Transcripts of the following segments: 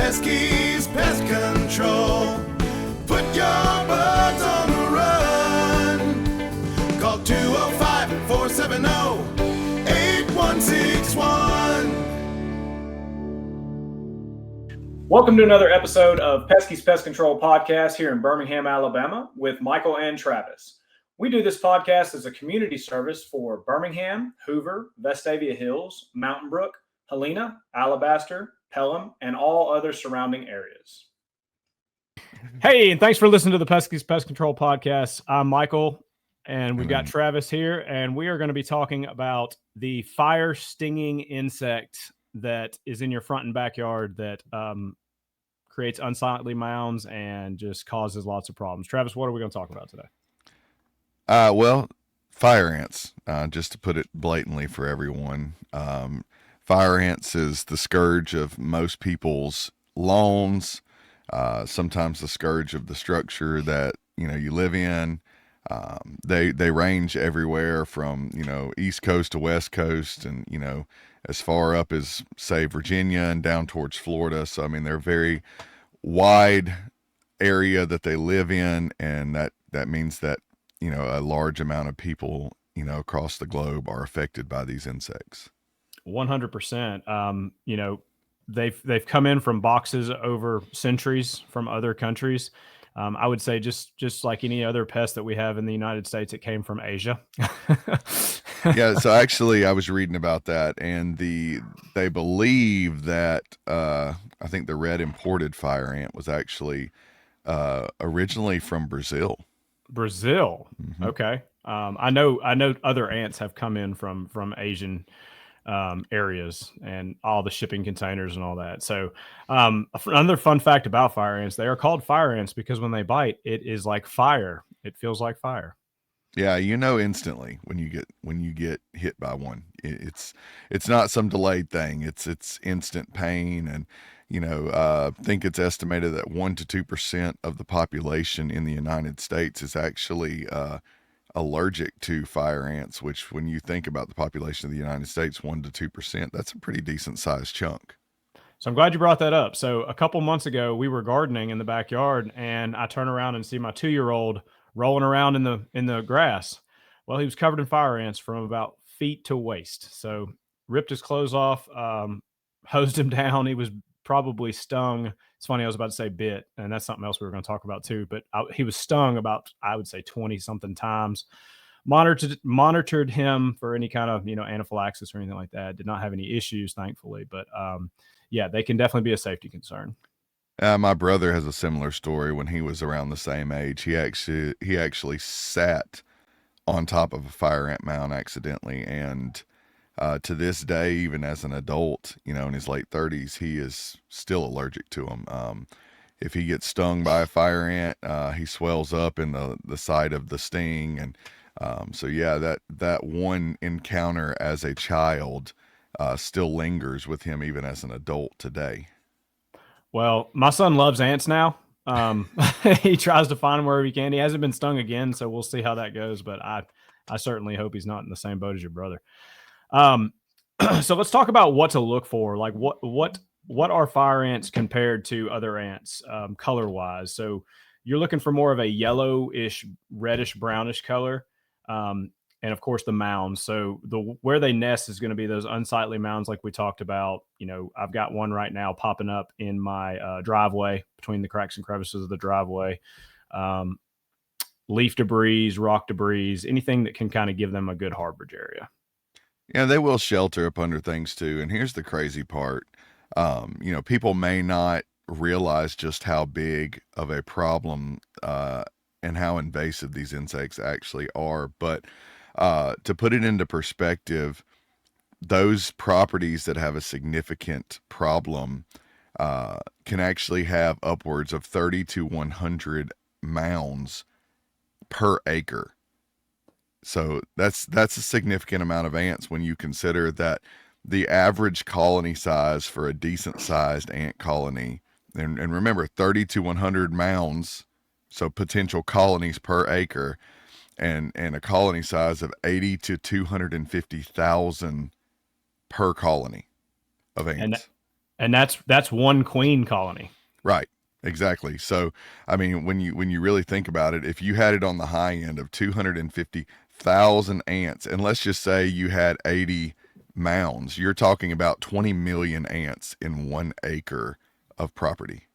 Peskies Pest Control. Put your bugs on the run. Call 205-470-8161. Welcome to another episode of Peskies Pest Control Podcast here in Birmingham, Alabama with Michael and Travis. We do this podcast as a community service for Birmingham, Hoover, Vestavia Hills, Mountain Brook, Helena, Alabaster, Pelham, and all other surrounding areas. Hey, and thanks for listening to the Peskies Pest Control Podcast. I'm Michael, and we've got Travis here, and we are going to be talking about the fire-stinging insect that is in your front and backyard that creates unsightly mounds and just causes lots of problems. Travis, what are we going to talk about today? Well, fire ants, just to put it blatantly for everyone. Fire ants is the scourge of most people's lawns, sometimes the scourge of the structure that, you live in. They range everywhere from, East Coast to West Coast and, as far up as, say, Virginia and down towards Florida. So, they're very wide area that they live in, and that means that, a large amount of people, across the globe are affected by these insects. 100%. They've come in from boxes over centuries from other countries. I would say just like any other pest that we have in the United States, it came from Asia. Yeah. So actually I was reading about that, and they believe that, I think the red imported fire ant was actually, originally from Brazil. Mm-hmm. Okay. I know other ants have come in from Asian areas and all the shipping containers and all that. So another fun fact about fire ants, they are called fire ants because when they bite, it is like fire. It feels like fire. Yeah, instantly when you get hit by one. It's not some delayed thing. It's instant pain, and think it's estimated that 1% to 2% of the population in the United States is actually allergic to fire ants, which when you think about the population of the United States, 1% to 2%, that's a pretty decent sized chunk. So I'm glad you brought that up. So a couple months ago, we were gardening in the backyard, and I turn around and see my 2-year-old rolling around in the grass. Well, he was covered in fire ants from about feet to waist. So ripped his clothes off, hosed him down. He was probably stung. It's funny, I was about to say bit, and that's something else we were going to talk about too, but he was stung about, I would say 20 something times. Monitored him for any kind of, anaphylaxis or anything like that. Did not have any issues, thankfully, but yeah, they can definitely be a safety concern. My brother has a similar story. When he was around the same age, he actually sat on top of a fire ant mound accidentally, and to this day, even as an adult, in his late 30s, he is still allergic to them. If he gets stung by a fire ant, he swells up in the site of the sting. And so, yeah, that one encounter as a child still lingers with him even as an adult today. Well, my son loves ants now. He tries to find them wherever he can. He hasn't been stung again, so we'll see how that goes. But I certainly hope he's not in the same boat as your brother. So let's talk about what to look for. Like what are fire ants compared to other ants, color wise? So you're looking for more of a yellowish, reddish, brownish color. And of course the mounds. So where they nest is going to be those unsightly mounds, like we talked about. I've got one right now popping up in my driveway, between the cracks and crevices of the driveway. Leaf debris, rock debris, anything that can kind of give them a good harborage area. Yeah, they will shelter up under things too. And here's the crazy part. People may not realize just how big of a problem and how invasive these insects actually are. But to put it into perspective, those properties that have a significant problem can actually have upwards of 30 to 100 mounds per acre. So that's a significant amount of ants when you consider that the average colony size for a decent sized ant colony, and remember 30 to 100 mounds, so potential colonies per acre, and a colony size of 80 to 250,000 per colony of ants. And that's one queen colony. Right. Exactly. So, I mean, when you really think about it, if you had it on the high end of 250,000 ants, and let's just say you had 80 mounds, you're talking about 20 million ants in 1 acre of property.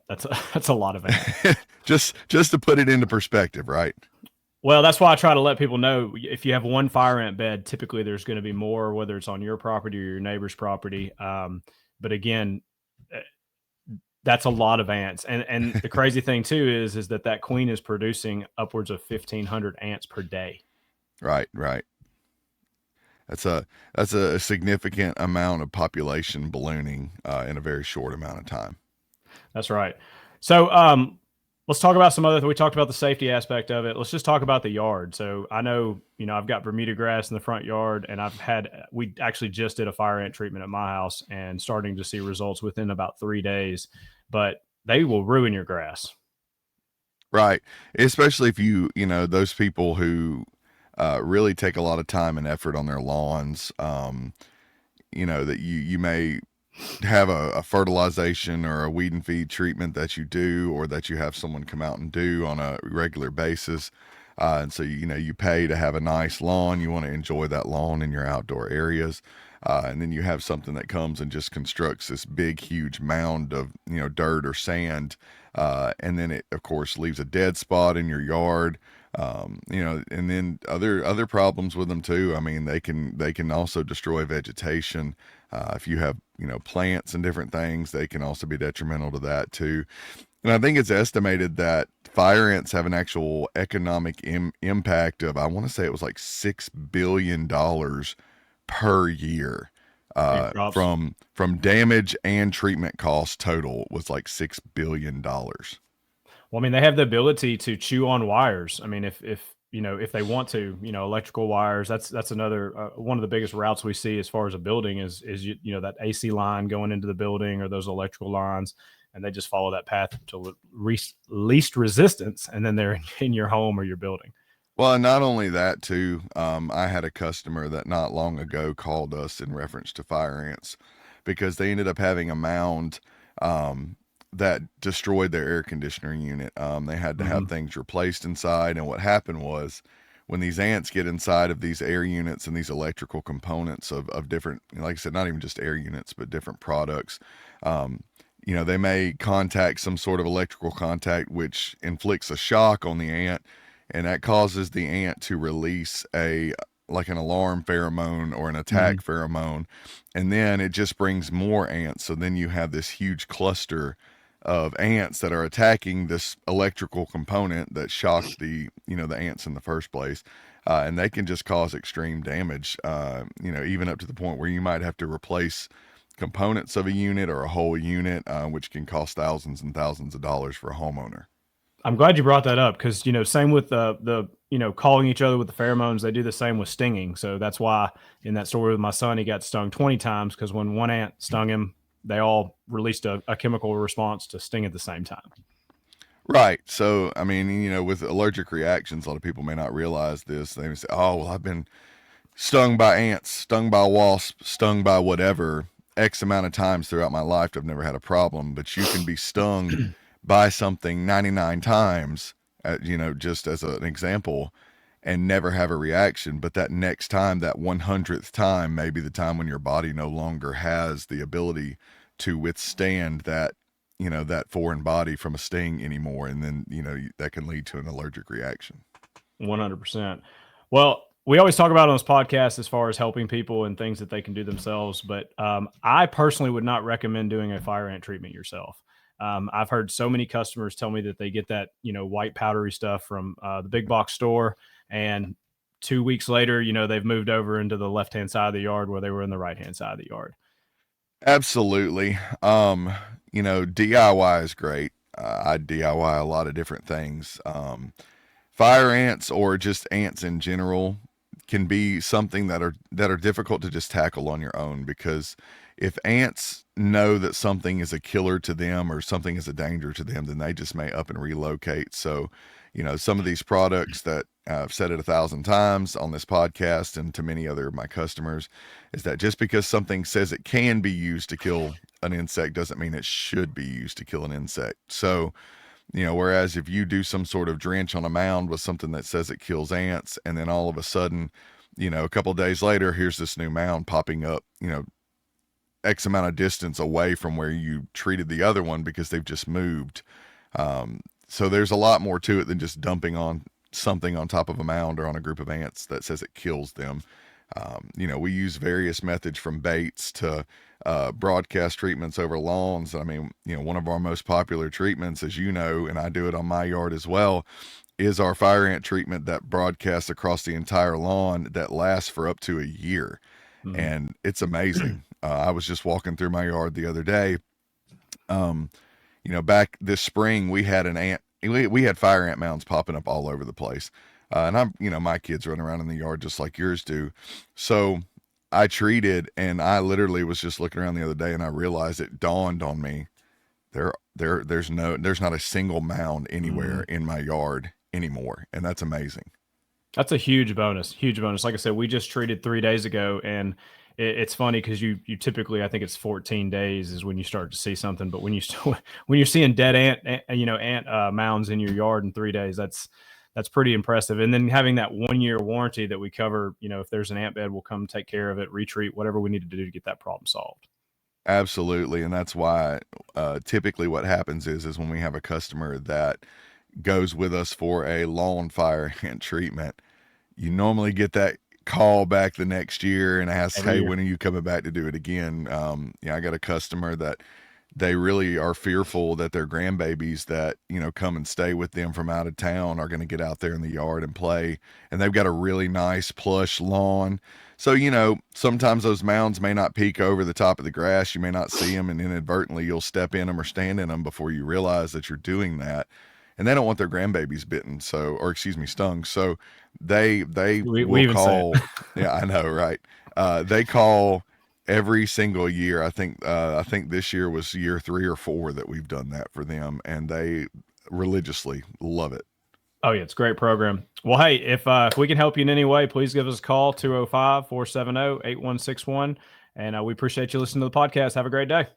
That's a lot of ants. just to put it into perspective, right? Well, that's why I try to let people know, if you have one fire ant bed, typically there's going to be more, whether it's on your property or your neighbor's property. But again, that's a lot of ants. And the crazy thing too is that queen is producing upwards of 1,500 ants per day. Right. That's a significant amount of population ballooning in a very short amount of time. That's right. So let's talk about some other. We talked about the safety aspect of it. Let's just talk about the yard. So I know, I've got Bermuda grass in the front yard, and we actually just did a fire ant treatment at my house and starting to see results within about 3 days, but they will ruin your grass. Right. Especially if those people who really take a lot of time and effort on their lawns, that you may have a fertilization or a weed and feed treatment that you do, or that you have someone come out and do on a regular basis. And so, you pay to have a nice lawn. You want to enjoy that lawn in your outdoor areas. And then you have something that comes and just constructs this big, huge mound of, dirt or sand. And then it, of course, leaves a dead spot in your yard. And then other problems with them too. I mean, they can also destroy vegetation. If you have, plants and different things, they can also be detrimental to that too. And I think it's estimated that fire ants have an actual economic impact of, I want to say it was like $6 billion per year. From damage and treatment costs total was like $6 billion. Well, I mean, they have the ability to chew on wires. I mean, if they want to, electrical wires, that's another one of the biggest routes we see as far as a building is that AC line going into the building, or those electrical lines, and they just follow that path to least resistance, and then they're in your home or your building. Well, and not only that too, I had a customer that not long ago called us in reference to fire ants because they ended up having a mound that destroyed their air conditioner unit. They had to have things replaced inside. And what happened was, when these ants get inside of these air units and these electrical components of different, like I said, not even just air units, but different products, they may contact some sort of electrical contact, which inflicts a shock on the ant. And that causes the ant to release like an alarm pheromone or an attack pheromone. And then it just brings more ants. So then you have this huge cluster of ants that are attacking this electrical component that shocked the ants in the first place. And they can just cause extreme damage, even up to the point where you might have to replace components of a unit or a whole unit, which can cost thousands and thousands of dollars for a homeowner. I'm glad you brought that up because, same with the calling each other with the pheromones, they do the same with stinging. So that's why in that story with my son, he got stung 20 times because when one ant stung him, they all released a chemical response to sting at the same time. Right. So, I mean, with allergic reactions, a lot of people may not realize this. They may say, oh, well, I've been stung by ants, stung by wasps, stung by whatever X amount of times throughout my life. I've never had a problem, but you can be stung by something 99 times, just as an example, and never have a reaction. But that next time, that 100th time, may be the time when your body no longer has the ability to withstand that, that foreign body from a sting anymore. And then, that can lead to an allergic reaction. 100%. Well, we always talk about on this podcast as far as helping people and things that they can do themselves. But I personally would not recommend doing a fire ant treatment yourself. I've heard so many customers tell me that they get that, white powdery stuff from the big box store. And 2 weeks later, they've moved over into the left-hand side of the yard where they were in the right-hand side of the yard. Absolutely. DIY is great. I DIY a lot of different things. Fire ants or just ants in general can be something that are difficult to just tackle on your own because if ants know that something is a killer to them or something is a danger to them, then they just may up and relocate. So, some of these products that I've said it 1,000 times on this podcast and to many other of my customers is that just because something says it can be used to kill an insect doesn't mean it should be used to kill an insect. So, whereas if you do some sort of drench on a mound with something that says it kills ants, and then all of a sudden, a couple of days later, here's this new mound popping up, X amount of distance away from where you treated the other one because they've just moved. So there's a lot more to it than just dumping on something on top of a mound or on a group of ants that says it kills them. We use various methods from baits to broadcast treatments over lawns. I mean, one of our most popular treatments, as you know, and I do it on my yard as well, is our fire ant treatment that broadcasts across the entire lawn that lasts for up to a year. Mm-hmm. And it's amazing. I was just walking through my yard the other day. Back this spring, we had we had fire ant mounds popping up all over the place. And my kids run around in the yard just like yours do. So I treated, and I literally was just looking around the other day and I realized it dawned on me. There's not a single mound anywhere in my yard anymore. And that's amazing. That's a huge bonus. Like I said, we just treated 3 days ago, and it's funny because you typically, I think it's 14 days is when you start to see something. But when you're seeing dead ant mounds in your yard in 3 days, that's pretty impressive. And then having that 1 year warranty that we cover, if there's an ant bed, we'll come take care of it, retreat, whatever we need to do to get that problem solved. Absolutely. And that's why typically what happens is when we have a customer that goes with us for a lawn fire ant treatment, you normally get that call back the next year and ask, hey, when are you coming back to do it again? I got a customer that they really are fearful that their grandbabies that, come and stay with them from out of town are going to get out there in the yard and play. And they've got a really nice plush lawn. So, sometimes those mounds may not peek over the top of the grass. You may not see them, and inadvertently you'll step in them or stand in them before you realize that you're doing that. And they don't want their grandbabies stung. So they will call. Yeah, I know. Right. They call every single year. I think this year was year 3 or 4 that we've done that for them, and they religiously love it. Oh yeah, it's a great program. Well, hey, if we can help you in any way, please give us a call, 205-470-8161. And we appreciate you listening to the podcast. Have a great day.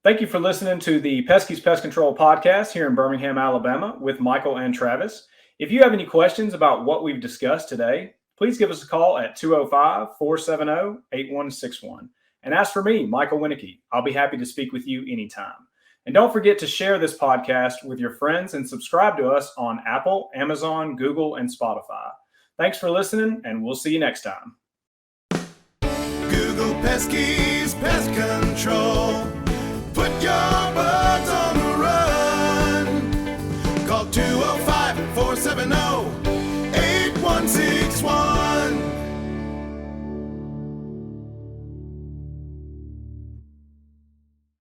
Thank you for listening to the Peskies Pest Control Podcast here in Birmingham, Alabama with Michael and Travis. If you have any questions about what we've discussed today, please give us a call at 205-470-8161. And as for me, Michael Wienecke, I'll be happy to speak with you anytime. And don't forget to share this podcast with your friends and subscribe to us on Apple, Amazon, Google, and Spotify. Thanks for listening, and we'll see you next time. Google Peskies Pest Control. Put your bugs on the run. Call 205-470-8161.